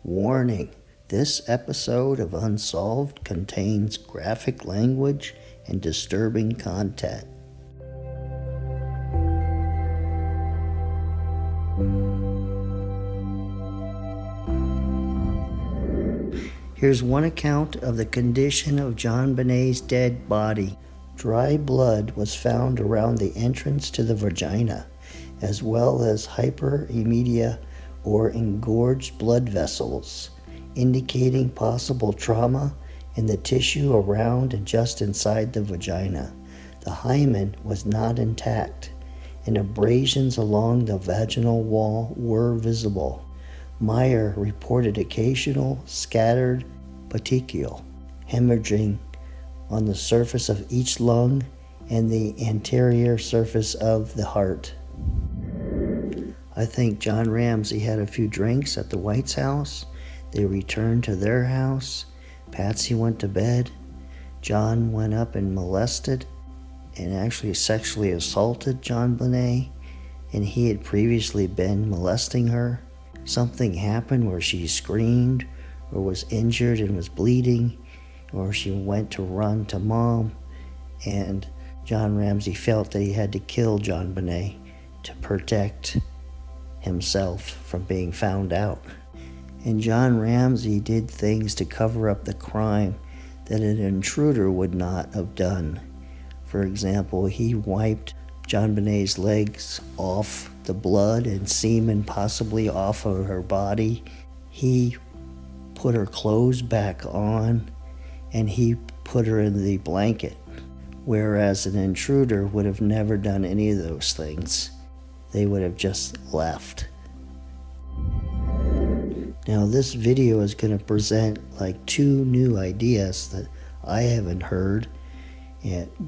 Warning: this episode of Unsolved contains graphic language and disturbing content. Here's one account of the condition of JonBenet's dead body. Dry blood was found around the entrance to the vagina, as well as hyperemedia or engorged blood vessels, indicating possible trauma in the tissue around and just inside the vagina. The hymen was not intact, and abrasions along the vaginal wall were visible. Meyer reported occasional scattered petechial hemorrhaging on the surface of each lung and the anterior surface of the heart. I think John Ramsey had a few drinks at the White's house. They returned to their house. Patsy went to bed. John went up and molested and actually sexually assaulted JonBenet, and he had previously been molesting her. Something happened where she screamed or was injured and was bleeding, or she went to run to mom, and John Ramsey felt that he had to kill JonBenet to protect himself from being found out. And John Ramsey did things to cover up the crime that an intruder would not have done. For example, he wiped JonBenet's legs off the blood and semen possibly off of her body. He put her clothes back on, and he put her in the blanket, whereas an intruder would have never done any of those things. They would have just left. Now this video is going to present like two new ideas that I haven't heard.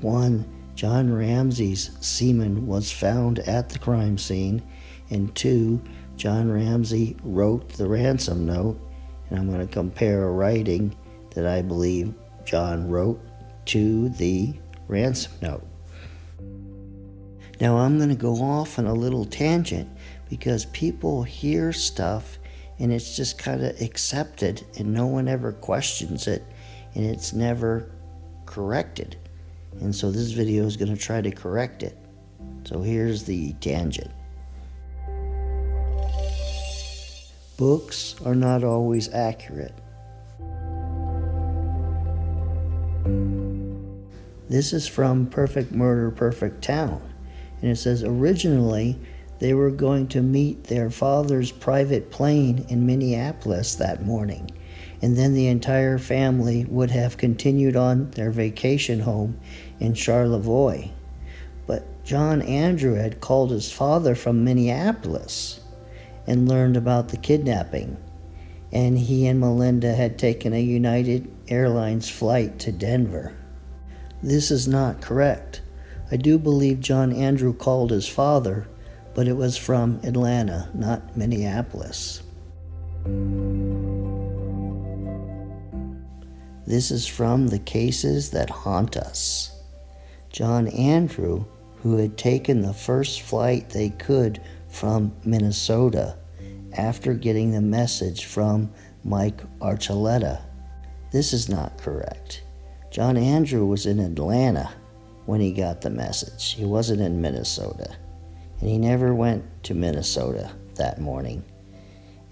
One, John Ramsey's semen was found at the crime scene, and two, John Ramsey wrote the ransom note, and I'm going to compare a writing that I believe John wrote to the ransom note. Now I'm going to go off on a little tangent because people hear stuff and it's just kind of accepted and no one ever questions it and it's never corrected. And so this video is going to try to correct it. So here's the tangent. Books are not always accurate. This is from Perfect Murder, Perfect Town. And it says, originally, they were going to meet their father's private plane in Minneapolis that morning. And then the entire family would have continued on their vacation home in Charlevoix. But John Andrew had called his father from Minneapolis and learned about the kidnapping. And he and Melinda had taken a United Airlines flight to Denver. This is not correct. I do believe John Andrew called his father, but it was from Atlanta, not Minneapolis. This is from The Cases That Haunt Us. John Andrew, who had taken the first flight they could from Minnesota after getting the message from Mike Archuleta. This is not correct. John Andrew was in Atlanta when he got the message. He wasn't in Minnesota. And he never went to Minnesota that morning.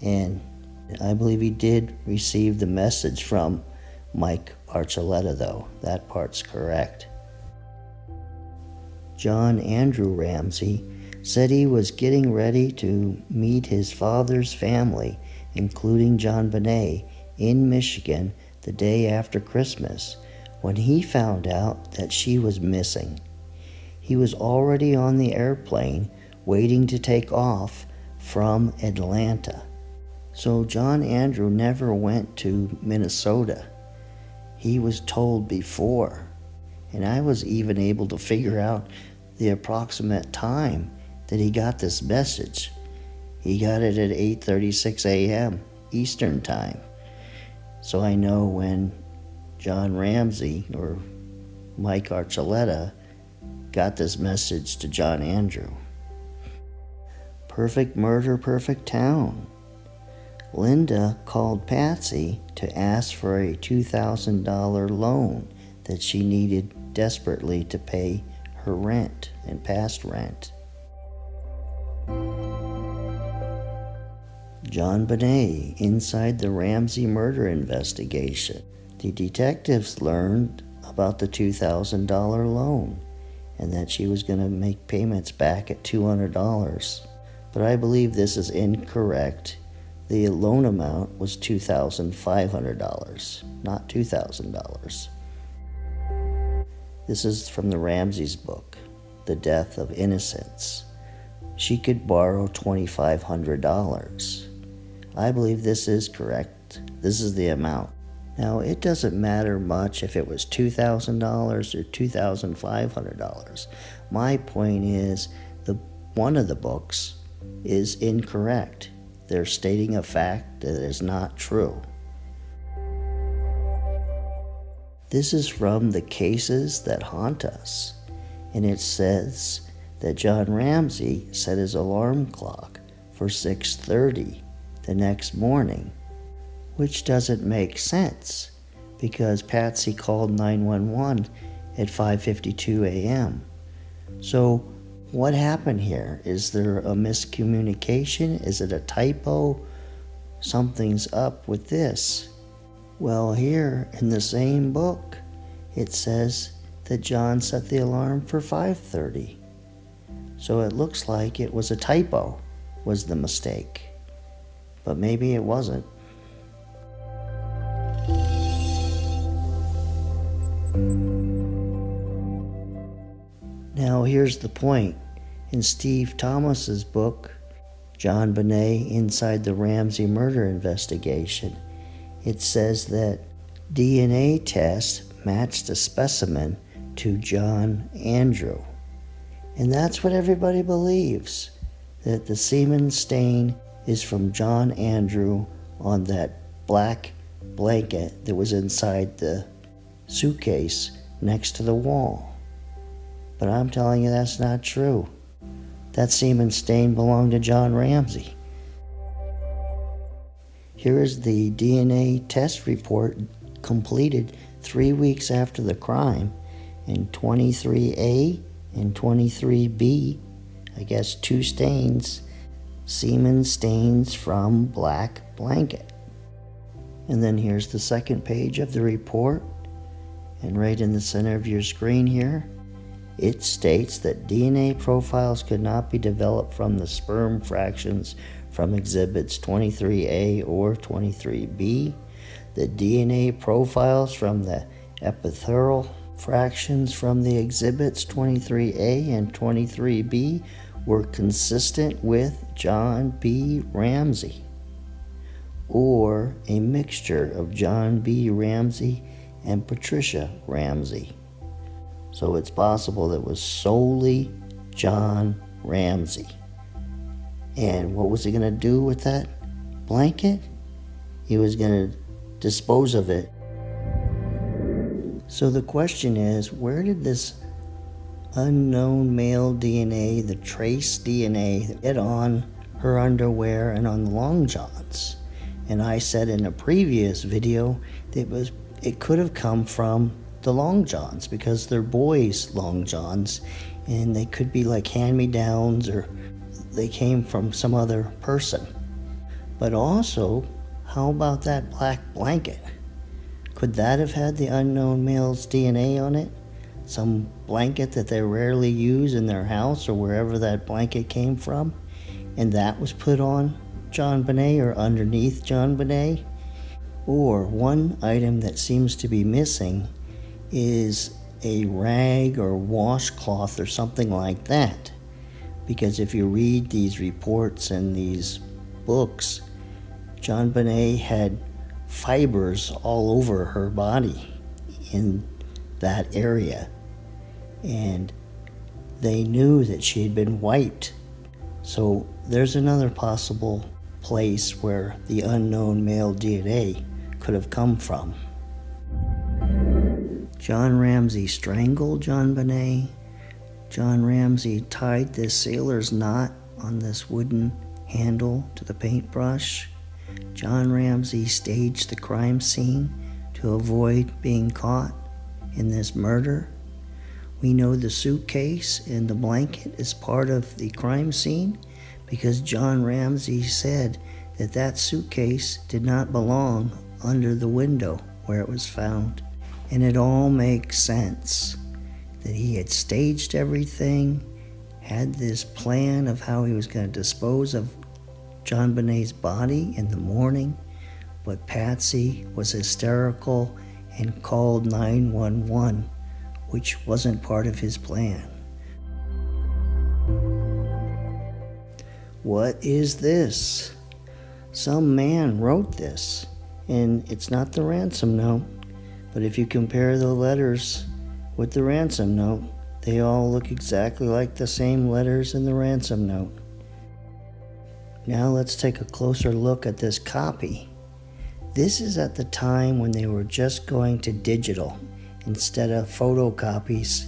And I believe he did receive the message from Mike Archuleta, though. That part's correct. John Andrew Ramsey said he was getting ready to meet his father's family, including JonBenet, in Michigan the day after Christmas, when he found out that she was missing. He was already on the airplane waiting to take off from Atlanta. So John Andrew never went to Minnesota. He was told before. And I was even able to figure out the approximate time that he got this message. He got it at 8:36 a.m. Eastern Time. So I know when John Ramsey or Mike Archuleta got this message to John Andrew. Perfect Murder, Perfect Town. Linda called Patsy to ask for a $2,000 loan that she needed desperately to pay her rent and past rent. JonBenet inside the Ramsey murder investigation. The detectives learned about the $2,000 loan and that she was going to make payments back at $200. But I believe this is incorrect. The loan amount was $2,500, not $2,000. This is from the Ramsey's book, The Death of Innocence. She could borrow $2,500. I believe this is correct. This is the amount. Now, it doesn't matter much if it was $2,000 or $2,500. My point is, one of the books is incorrect. They're stating a fact that is not true. This is from The Cases That Haunt Us, and it says that John Ramsey set his alarm clock for 6:30 the next morning, which doesn't make sense because Patsy called 911 at 5:52 a.m. So what happened here? Is there a miscommunication? Is it a typo? Something's up with this. Well, here in the same book, it says that John set the alarm for 5:30. So it looks like it was a typo, was the mistake. But maybe it wasn't. Now here's the point. In Steve Thomas's book, JonBenet Inside the Ramsey Murder Investigation, it says that DNA tests matched a specimen to John Andrew. And that's what everybody believes, that the semen stain is from John Andrew on that black blanket that was inside the suitcase next to the wall. But I'm telling you that's not true. That semen stain belonged to John Ramsey. Here is the DNA test report completed 3 weeks after the crime, and 23A and 23B, I guess 2 stains, semen stains from black blanket. And then here's the second page of the report, and right in the center of your screen here, it states that DNA profiles could not be developed from the sperm fractions from exhibits 23A or 23B. The DNA profiles from the epithelial fractions from the exhibits 23A and 23B were consistent with John B. Ramsey, or a mixture of John B. Ramsey and Patricia Ramsey. So it's possible that it was solely John Ramsey. And what was he going to do with that blanket? He was going to dispose of it. So the question is, where did this unknown male DNA, the trace DNA, get on her underwear and on the long johns? And I said in a previous video that it could have come from the long johns, because they're boys' long johns, and they could be like hand-me-downs, or they came from some other person. But also, how about that black blanket? Could that have had the unknown male's DNA on it? Some blanket that they rarely use in their house or wherever that blanket came from, and that was put on JonBenet or underneath JonBenet? Or one item that seems to be missing is a rag or washcloth or something like that. Because if you read these reports and these books, JonBenet had fibers all over her body in that area, and they knew that she had been wiped. So there's another possible place where the unknown male DNA could have come from. John Ramsey strangled JonBenet. John Ramsey tied this sailor's knot on this wooden handle to the paintbrush. John Ramsey staged the crime scene to avoid being caught in this murder. We know the suitcase and the blanket is part of the crime scene because John Ramsey said that that suitcase did not belong under the window where it was found. And it all makes sense that he had staged everything, had this plan of how he was going to dispose of JonBenet's body in the morning, but Patsy was hysterical and called 911, which wasn't part of his plan. What is this? Some man wrote this, and it's not the ransom note, but if you compare the letters with the ransom note, they all look exactly like the same letters in the ransom note. Now let's take a closer look at this copy. This is at the time when they were just going to digital. Instead of photocopies,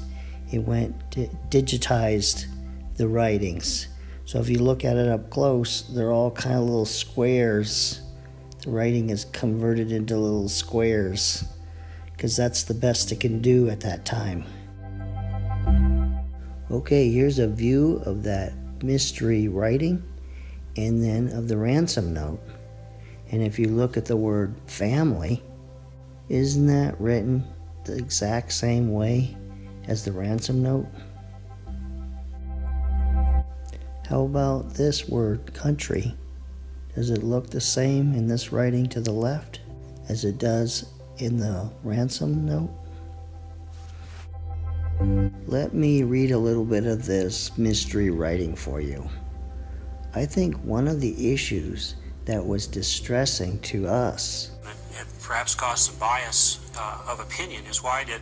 it went to digitized the writings. So if you look at it up close, they're all kind of little squares. The writing is converted into little squares because that's the best it can do at that time. Okay, here's a view of that mystery writing and then of the ransom note. And if you look at the word family, isn't that written the exact same way as the ransom note? How about this word country? Does it look the same in this writing to the left as it does in the ransom note? Let me read a little bit of this mystery writing for you. I think one of the issues that was distressing to us, it perhaps caused some bias of opinion, is why did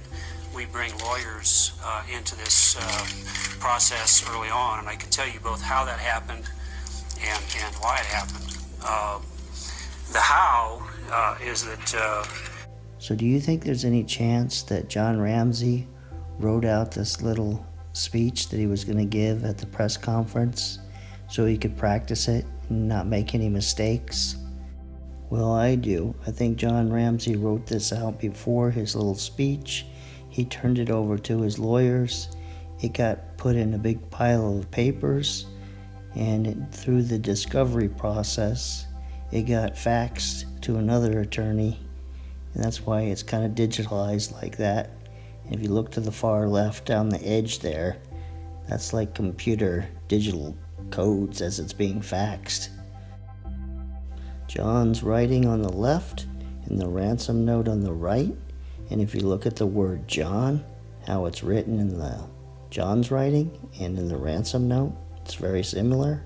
we bring lawyers into this process early on? And I can tell you both how that happened and why it happened. The how is that... So do you think there's any chance that John Ramsey wrote out this little speech that he was going to give at the press conference so he could practice it and not make any mistakes? Well, I do. I think John Ramsey wrote this out before his little speech. He turned it over to his lawyers. It got put in a big pile of papers, and through the discovery process, it got faxed to another attorney, and that's why it's kind of digitalized like that. And if you look to the far left down the edge there, that's like computer digital codes as it's being faxed. John's writing on the left and the ransom note on the right. And if you look at the word John, how it's written in the John's writing and in the ransom note, it's very similar.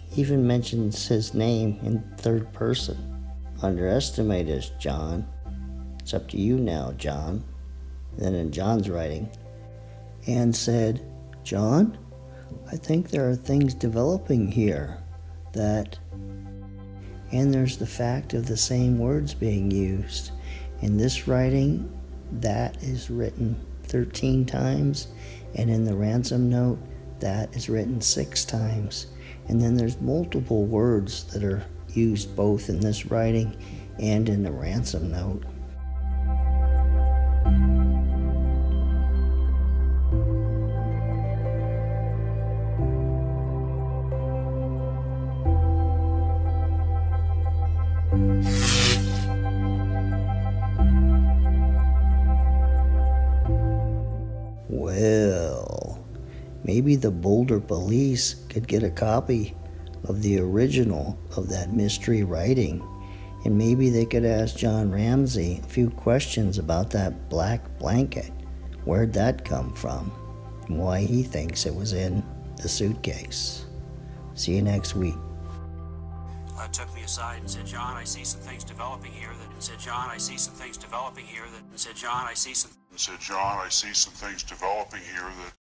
He even mentions his name in third person. Underestimate us, John. It's up to you now, John. And then in John's writing, Anne said, John, I think there are things developing here that... And there's the fact of the same words being used. In this writing, that is written 13 times, and in the ransom note, that is written 6 times. And then there's multiple words that are used both in this writing and in the ransom note. Well, maybe the Boulder police could get a copy of the original of that mystery writing, and maybe they could ask John Ramsey a few questions about that black blanket. Where'd that come from? And why he thinks it was in the suitcase. See you next week. Took me aside and said, John, I see some things developing here that... And said, John, I see some things developing here that... And said, John, I see some... And said, John, I see some things developing here that...